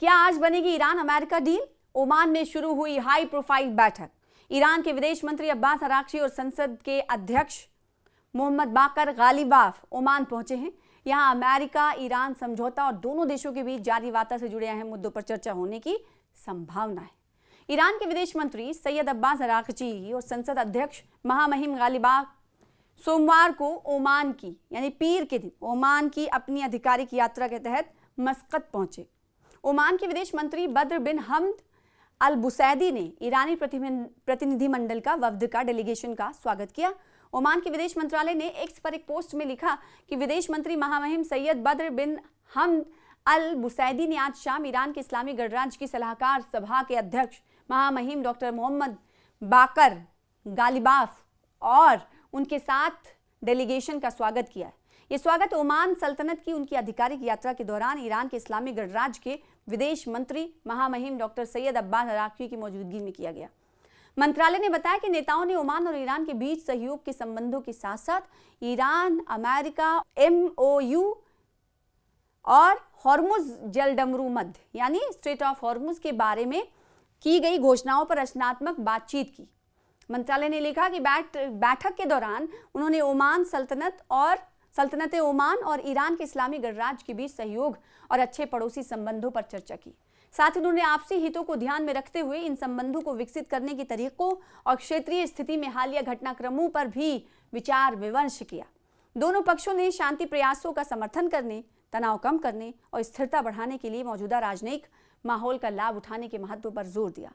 क्या आज बनेगी ईरान अमेरिका डील? ओमान में शुरू हुई हाई प्रोफाइल बैठक। ईरान के विदेश मंत्री अब्बास अराक्ची और संसद के अध्यक्ष मोहम्मद बाकर गालिबाफ ओमान पहुंचे हैं। यहां अमेरिका ईरान समझौता और दोनों देशों के बीच जारी वार्ता से जुड़े अहम मुद्दों पर चर्चा होने की संभावना है। ईरान के विदेश मंत्री सैयद अब्बास अराक्ची और संसद अध्यक्ष महामहिम गालिबाफ सोमवार को ओमान की यानी पीर के दिन ओमान की अपनी आधिकारिक यात्रा के तहत मस्कत पहुंचे। ओमान के विदेश मंत्री बद्र बिन हमद अल बुसैदी ने ईरानी प्रतिनिधिमंडल का वफ्द का डेलीगेशन का स्वागत किया। ओमान के विदेश मंत्रालय ने एक्स पर एक पोस्ट में लिखा कि विदेश मंत्री महामहिम सैयद बद्र बिन हमद अल बुसैदी ने आज शाम ईरान के इस्लामी गणराज्य की सलाहकार सभा के अध्यक्ष महामहिम डॉक्टर मोहम्मद बाकर गालिबाफ और उनके साथ डेलीगेशन का स्वागत किया है। ये स्वागत ओमान सल्तनत की उनकी आधिकारिक यात्रा के दौरान ईरान के इस्लामी गणराज्य के विदेश मंत्री महामहिम डॉक्टर सैयद अब्बास अराक्ची की मौजूदगी में किया गया। मंत्रालय ने बताया कि नेताओं ने ओमान और ईरान के बीच सहयोग के संबंधों के साथ साथ ईरान अमेरिका MOU और हॉर्मुज जलडमरू मध्य यानी स्ट्रेट ऑफ हॉर्मुज के बारे में की गई घोषणाओं पर रचनात्मक बातचीत की। मंत्रालय ने लिखा कि बैठक के दौरान उन्होंने ओमान सल्तनत ओमान और ईरान के इस्लामी गणराज्य के बीच सहयोग और अच्छे पड़ोसी संबंधों पर चर्चा की। साथ ही उन्होंने आपसी हितों को ध्यान में रखते हुए इन संबंधों को विकसित करने के तरीकों और क्षेत्रीय स्थिति में हालिया घटनाक्रमों पर भी विचार विमर्श किया। दोनों पक्षों ने शांति प्रयासों का समर्थन करने, तनाव कम करने और स्थिरता बढ़ाने के लिए मौजूदा राजनयिक माहौल का लाभ उठाने के महत्व पर जोर दिया।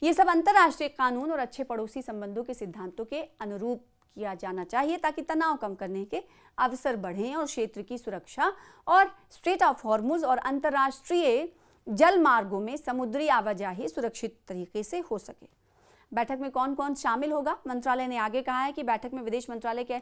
ये सब अंतर्राष्ट्रीय कानून और अच्छे पड़ोसी संबंधों के सिद्धांतों के अनुरूप किया जाना चाहिए ताकि तनाव कम करने के अवसर बढ़ें और क्षेत्र की सुरक्षा और स्ट्रेट ऑफ हॉर्मुज और अंतर्राष्ट्रीय जल मार्गों में समुद्री आवाजाही सुरक्षित तरीके से हो सके। बैठक में कौन कौन शामिल होगा? मंत्रालय ने आगे कहा है कि बैठक में विदेश मंत्रालय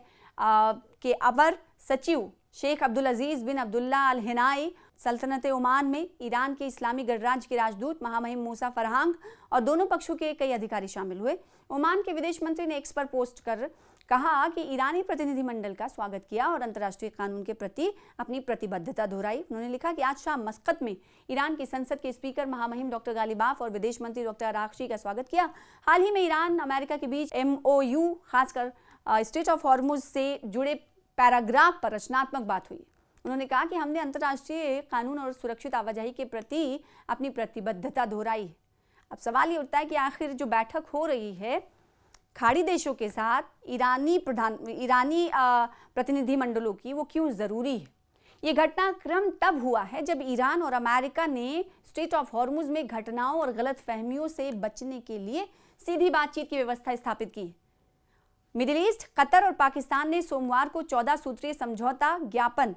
के अवर सचिव शेख अब्दुल अजीज बिन अब्दुल्ला अल हिनाई, सल्तनत ओमान में ईरान के इस्लामी गणराज्य के राजदूत महामहिम मूसा फरहांग और दोनों पक्षों के कई अधिकारी शामिल हुए। ओमान के विदेश मंत्री ने एक्स पर पोस्ट कर कहा कि ईरानी प्रतिनिधिमंडल का स्वागत किया और अंतर्राष्ट्रीय कानून के प्रति अपनी प्रतिबद्धता दोहराई। उन्होंने लिखा कि आज शाम मस्कत में ईरान की संसद के स्पीकर महामहिम डॉक्टर गालिबाफ और विदेश मंत्री डॉक्टर अराक्ची का स्वागत किया। हाल ही में ईरान अमेरिका के बीच MOU खासकर स्ट्रेट ऑफ हॉर्मुज से जुड़े पैराग्राफ पर रचनात्मक बात हुई। उन्होंने कहा कि हमने अंतर्राष्ट्रीय कानून और सुरक्षित आवाजाही के प्रति अपनी प्रतिबद्धता दोहराई। अब सवाल ये उठता है कि आखिर जो बैठक हो रही है खाड़ी देशों के साथ ईरानी प्रतिनिधिमंडलों की, वो क्यों ज़रूरी है? ये घटनाक्रम तब हुआ है जब ईरान और अमेरिका ने स्ट्रेट ऑफ हॉर्मुज में घटनाओं और गलत फहमियों से बचने के लिए सीधी बातचीत की व्यवस्था स्थापित की। मिडिल ईस्ट, कतर और पाकिस्तान ने सोमवार को 14 सूत्रीय समझौता ज्ञापन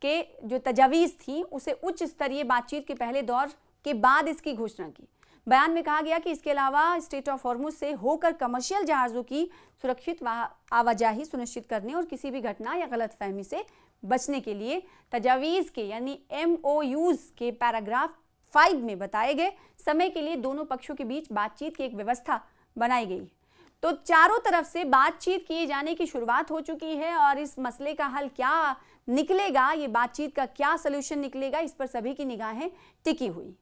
के जो तजावीज़ थी उसे उच्च स्तरीय बातचीत के पहले दौर के बाद इसकी घोषणा की। बयान में कहा गया कि इसके अलावा स्ट्रेट ऑफ हॉर्मुज से होकर कमर्शियल जहाज़ों की सुरक्षित आवाजाही सुनिश्चित करने और किसी भी घटना या गलतफहमी से बचने के लिए तजावीज़ के यानी MOUs के पैराग्राफ 5 में बताए गए समय के लिए दोनों पक्षों के बीच बातचीत की एक व्यवस्था बनाई गई। तो चारों तरफ से बातचीत किए जाने की शुरुआत हो चुकी है और इस मसले का हल क्या निकलेगा, ये बातचीत का क्या सलूशन निकलेगा, इस पर सभी की निगाहें टिकी हुई।